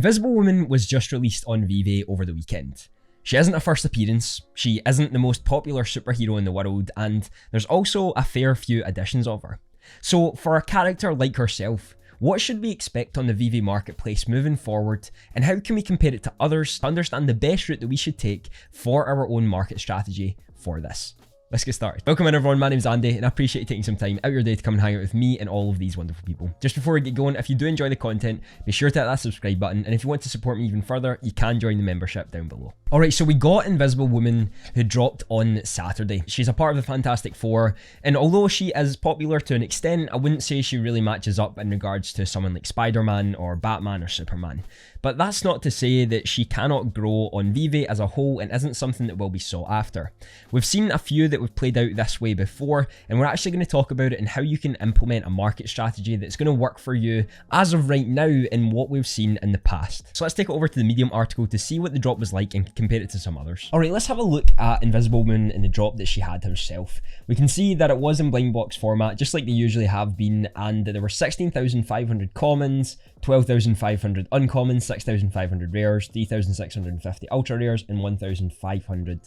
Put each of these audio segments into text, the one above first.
Invisible Woman was just released on Veve over the weekend. She isn't a first appearance, she isn't the most popular superhero in the world, and there's also a fair few editions of her. So for a character like herself, what should we expect on the Veve marketplace moving forward, and how can we compare it to others to understand the best route that we should take for our own market strategy for this? Let's get started. Welcome in everyone, my name's Andy and I appreciate you taking some time out your day to come and hang out with me and all of these wonderful people. Just before we get going, if you do enjoy the content, be sure to hit that subscribe button, and if you want to support me even further, you can join the membership down below. Alright, so we got Invisible Woman, who dropped on Saturday. She's a part of the Fantastic Four, and although she is popular to an extent, I wouldn't say she really matches up in regards to someone like Spider-Man or Batman or Superman. But that's not to say that she cannot grow on Veve as a whole and isn't something that will be sought after. We've seen a few that we've played out this way before, and we're actually going to talk about it and how you can implement a market strategy that's going to work for you as of right now in what we've seen in the past. So let's take it over to the Medium article to see what the drop was like and compare it to some others. Alright, let's have a look at Invisible Woman and the drop that she had herself. We can see that it was in blind box format, just like they usually have been, and there were 16,500 commons, 12,500 uncommons, 6,500 rares, 3,650 ultra rares, and 1,500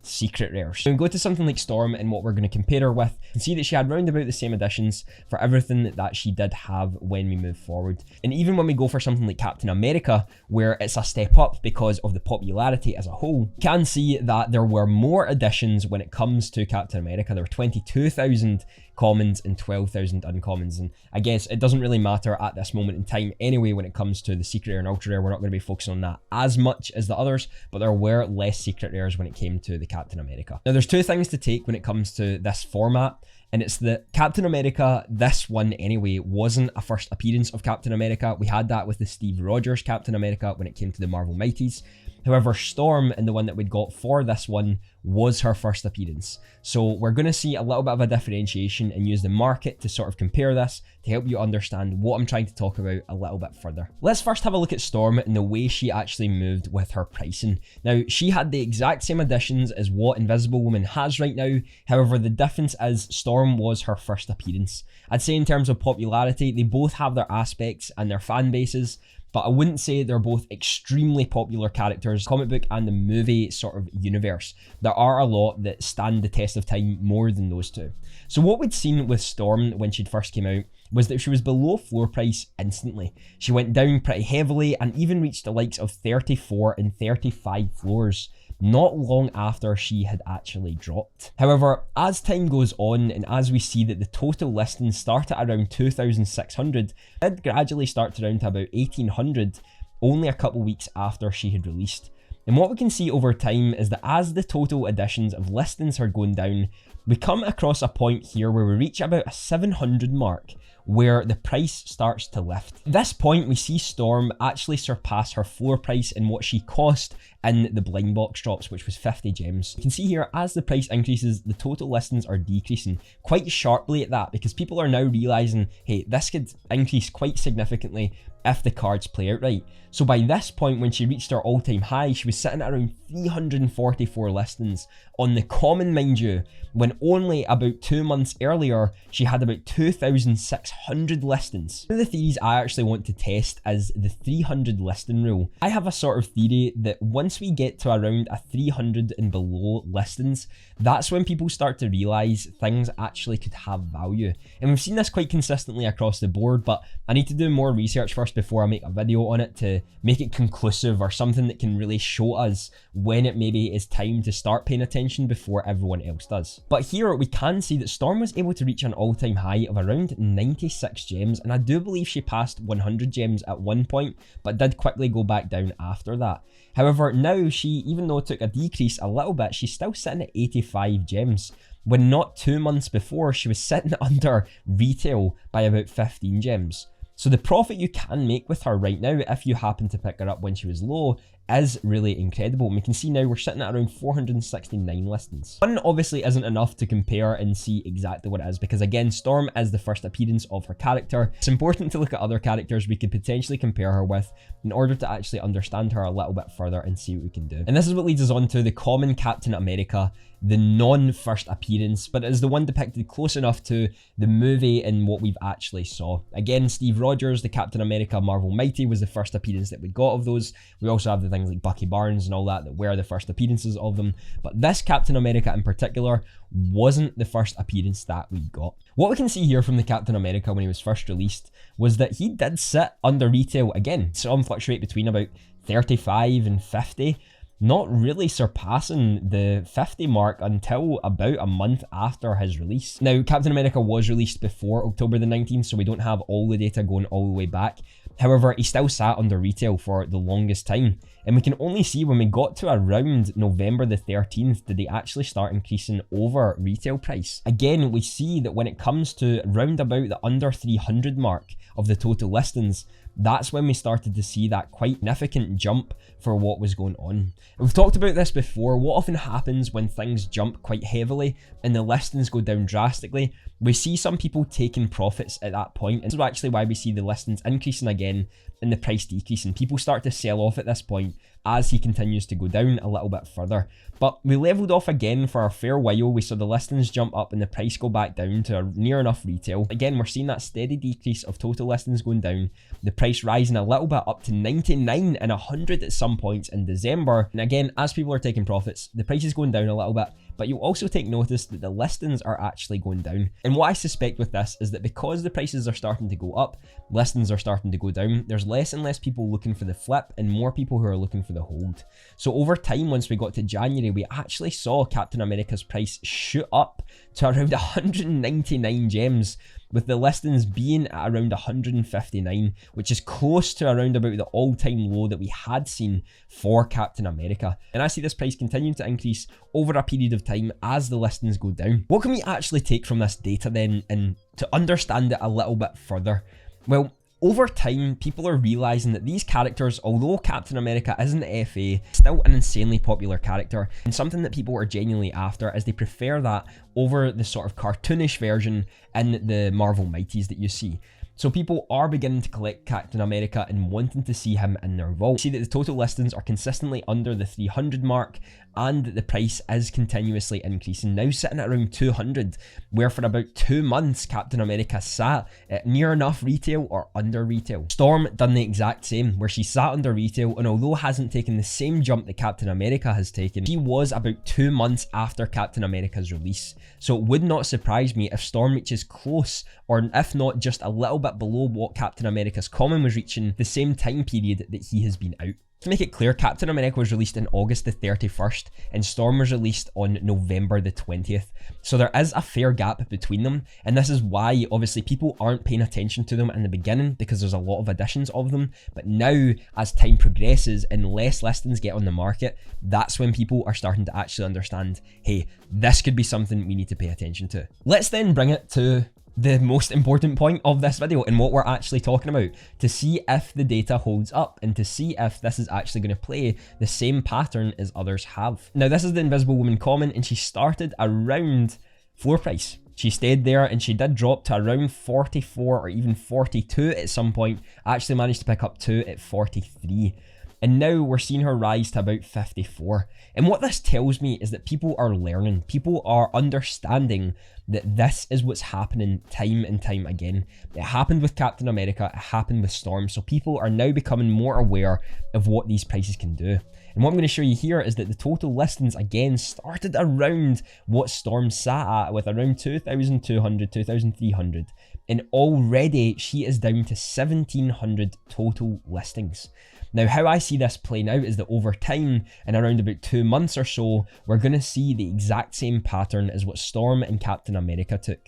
secret rares. So we go to something like Storm and what we're going to compare her with, and see that she had round about the same additions for everything that she did have when we move forward. And even when we go for something like Captain America, where it's a step up because of the popularity as a whole, you can see that there were more additions when it comes to Captain America. There were 22,000 commons and 12,000 uncommons, and I guess it doesn't really matter at this moment in time anyway when it comes to the secret rare and ultra rare. We're not going to be focusing on that as much as the others, but there were less secret rares when it came to the Captain America. Now there's two things to take when it comes to this format, and it's that Captain America, this one anyway, wasn't a first appearance of Captain America. We had that with the Steve Rogers Captain America when it came to the Marvel Mighties. However, Storm, and the one that we'd got for this one, was her first appearance. So we're going to see a little bit of a differentiation and use the market to sort of compare this to help you understand what I'm trying to talk about a little bit further. Let's first have a look at Storm and the way she actually moved with her pricing. Now, she had the exact same additions as what Invisible Woman has right now. However, the difference is Storm was her first appearance. I'd say in terms of popularity, they both have their aspects and their fan bases, but I wouldn't say they're both extremely popular characters, comic book and the movie sort of universe. There are a lot that stand the test of time more than those two. So what we'd seen with Storm when she'd first came out was that she was below floor price instantly. She went down pretty heavily and even reached the likes of 34 and 35 floors not long after she had actually dropped. However, as time goes on and as we see that the total listings start at around 2,600, it did gradually start to round to about 1,800 only a couple weeks after she had released. And what we can see over time is that as the total additions of listings are going down, we come across a point here where we reach about a 700 mark, where the price starts to lift. At this point, we see Storm actually surpass her floor price in what she cost in the blind box drops, which was 50 gems. You can see here, as the price increases, the total listings are decreasing quite sharply at that, because people are now realizing, hey, this could increase quite significantly if the cards play out right. So by this point, when she reached her all-time high, she was sitting at around 344 listings on the common, mind you, when only about 2 months earlier, she had about 2,600 listings. One of the theories I actually want to test is the 300 listing rule. I have a sort of theory that once we get to around a 300 and below listings, that's when people start to realize things actually could have value. And we've seen this quite consistently across the board, but I need to do more research first before I make a video on it to make it conclusive or something that can really show us when it maybe is time to start paying attention before everyone else does. But here we can see that Storm was able to reach an all-time high of around 96 gems, and I do believe she passed 100 gems at one point, but did quickly go back down after that. However, now she, even though it took a decrease a little bit, she's still sitting at 85 gems, when not 2 months before she was sitting under retail by about 15 gems. So the profit you can make with her right now, if you happen to pick her up when she was low, is really incredible. And we can see now we're sitting at around 469 listings. One obviously isn't enough to compare and see exactly what it is, because again, Storm is the first appearance of her character. It's important to look at other characters we could potentially compare her with in order to actually understand her a little bit further and see what we can do. And this is what leads us on to the common Captain America, the non-first appearance, but it is the one depicted close enough to the movie and what we've actually saw. Again, Steve Rogers, the Captain America Marvel Mighty, was the first appearance that we got of those. We also have the things like Bucky Barnes and all that were the first appearances of them. But this Captain America in particular wasn't the first appearance that we got. What we can see here from the Captain America when he was first released was that he did sit under retail again. Saw him fluctuate between about 35 and 50. Not really surpassing the 50 mark until about a month after his release. Now, Captain America was released before October the 19th, so we don't have all the data going all the way back. However, he still sat under retail for the longest time. And we can only see when we got to around November the 13th, did they actually start increasing over retail price. Again, we see that when it comes to round about the under 300 mark of the total listings, that's when we started to see that quite significant jump for what was going on. We've talked about this before. What often happens when things jump quite heavily and the listings go down drastically, we see some people taking profits at that point. And this is actually why we see the listings increasing again and the price decreasing. People start to sell off at this point as he continues to go down a little bit further. But we leveled off again for a fair while. We saw the listings jump up and the price go back down to near enough retail. Again, we're seeing that steady decrease of total listings going down, the price rising a little bit up to 99 and 100 at some points in December. And again, as people are taking profits, the price is going down a little bit, but you'll also take notice that the listings are actually going down. And what I suspect with this is that because the prices are starting to go up, listings are starting to go down, there's less and less people looking for the flip and more people who are looking for the hold. So over time, once we got to January, we actually saw Captain America's price shoot up to around 199 gems, with the listings being at around 159, which is close to around about the all-time low that we had seen for Captain America. And I see this price continuing to increase over a period of time as the listings go down. What can we actually take from this data then, and to understand it a little bit further? Well, over time, people are realizing that these characters, although Captain America isn't FA, still an insanely popular character and something that people are genuinely after, as they prefer that over the sort of cartoonish version in the Marvel Mighties that you see. So people are beginning to collect Captain America and wanting to see him in their vault. See that the total listings are consistently under the 300 mark and that the price is continuously increasing, now sitting at around 200, where for about 2 months Captain America sat at near enough retail or under retail. Storm done the exact same, where she sat under retail, and although hasn't taken the same jump that Captain America has taken, she was about 2 months after Captain America's release. So it would not surprise me if Storm reaches close, or if not just a little bit below what Captain America's common was reaching the same time period that he has been out. To make it clear, Captain America was released on August the 31st and Storm was released on November the 20th. So there is a fair gap between them, and this is why obviously people aren't paying attention to them in the beginning, because there's a lot of editions of them. But now, as time progresses and less listings get on the market, that's when people are starting to actually understand, hey, this could be something we need to pay attention to. Let's then bring it to the most important point of this video and what we're actually talking about, to see if the data holds up and to see if this is actually going to play the same pattern as others have. Now, this is the Invisible Woman common, and she started around floor price. She stayed there and she did drop to around 44 or even 42 at some point. I actually managed to pick up 2 at 43. And now we're seeing her rise to about 54. And what this tells me is that people are learning. People are understanding that this is what's happening time and time again. It happened with Captain America, it happened with Storm. So people are now becoming more aware of what these prices can do. And what I'm going to show you here is that the total listings again started around what Storm sat at, with around 2,200, 2,300. And already she is down to 1,700 total listings. Now, how I see this playing out is that over time, in around about 2 months or so, we're going to see the exact same pattern as what Storm and Captain America took.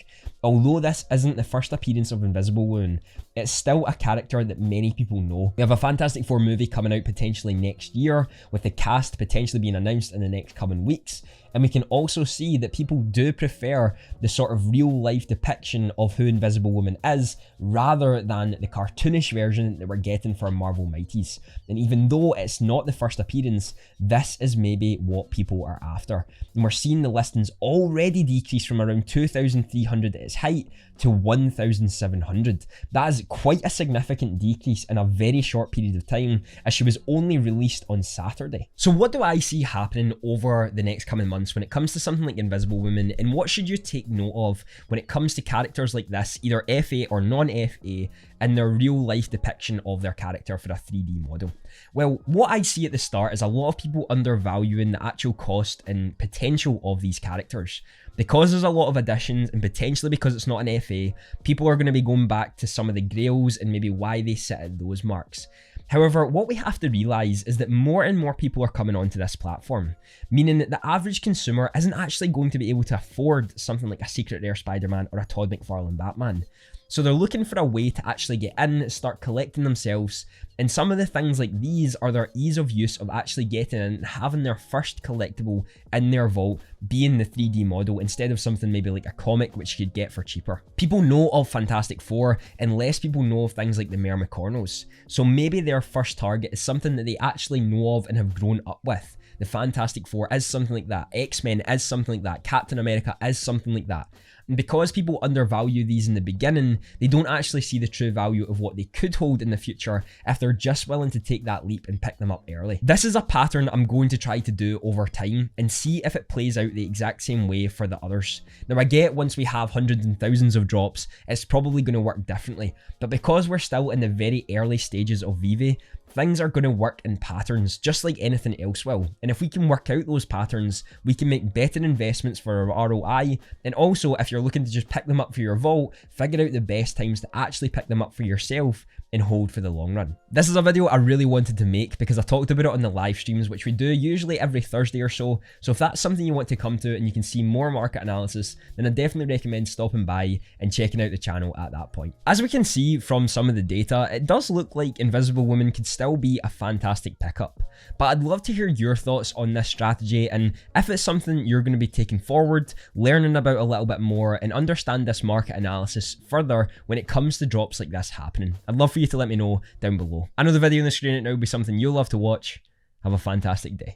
Although this isn't the first appearance of Invisible Woman, it's still a character that many people know. We have a Fantastic Four movie coming out potentially next year, with the cast potentially being announced in the next coming weeks. And we can also see that people do prefer the sort of real life depiction of who Invisible Woman is, rather than the cartoonish version that we're getting from Marvel Mighties. And even though it's not the first appearance, this is maybe what people are after. And we're seeing the listings already decrease from around 2,300 at its height to 1,700. That is quite a significant decrease in a very short period of time, as she was only released on Saturday. So what do I see happening over the next coming months when it comes to something like Invisible Woman, and what should you take note of when it comes to characters like this, either FA or non-FA, and their real life depiction of their character for a 3D model. Well, what I see at the start is a lot of people undervaluing the actual cost and potential of these characters. Because there's a lot of additions, and potentially because it's not an FA, people are going to be going back to some of the grails and maybe why they sit at those marks. However, what we have to realise is that more and more people are coming onto this platform, meaning that the average consumer isn't actually going to be able to afford something like a Secret Rare Spider-Man or a Todd McFarlane Batman. So they're looking for a way to actually get in, start collecting themselves, and some of the things like these are their ease of use of actually getting in and having their first collectible in their vault being the 3D model instead of something maybe like a comic which you could get for cheaper. People know of Fantastic Four and less people know of things like the Mermicornos, so maybe their first target is something that they actually know of and have grown up with. The Fantastic Four is something like that, X-Men is something like that, Captain America is something like that. And because people undervalue these in the beginning, they don't actually see the true value of what they could hold in the future if they're just willing to take that leap and pick them up early. This is a pattern I'm going to try to do over time and see if it plays out the exact same way for the others. Now I get once we have hundreds and thousands of drops, it's probably going to work differently, but because we're still in the very early stages of Veve, things are going to work in patterns just like anything else will. And if we can work out those patterns, we can make better investments for our ROI. And also, if you're looking to just pick them up for your vault, figure out the best times to actually pick them up for yourself and hold for the long run. This is a video I really wanted to make because I talked about it on the live streams, which we do usually every Thursday or so. So if that's something you want to come to and you can see more market analysis, then I definitely recommend stopping by and checking out the channel at that point. As we can see from some of the data, it does look like Invisible Woman could still be a fantastic pickup. But I'd love to hear your thoughts on this strategy and if it's something you're going to be taking forward, learning about a little bit more and understand this market analysis further when it comes to drops like this happening. I'd love for you to let me know down below. I know the video on the screen right now will be something you'll love to watch. Have a fantastic day.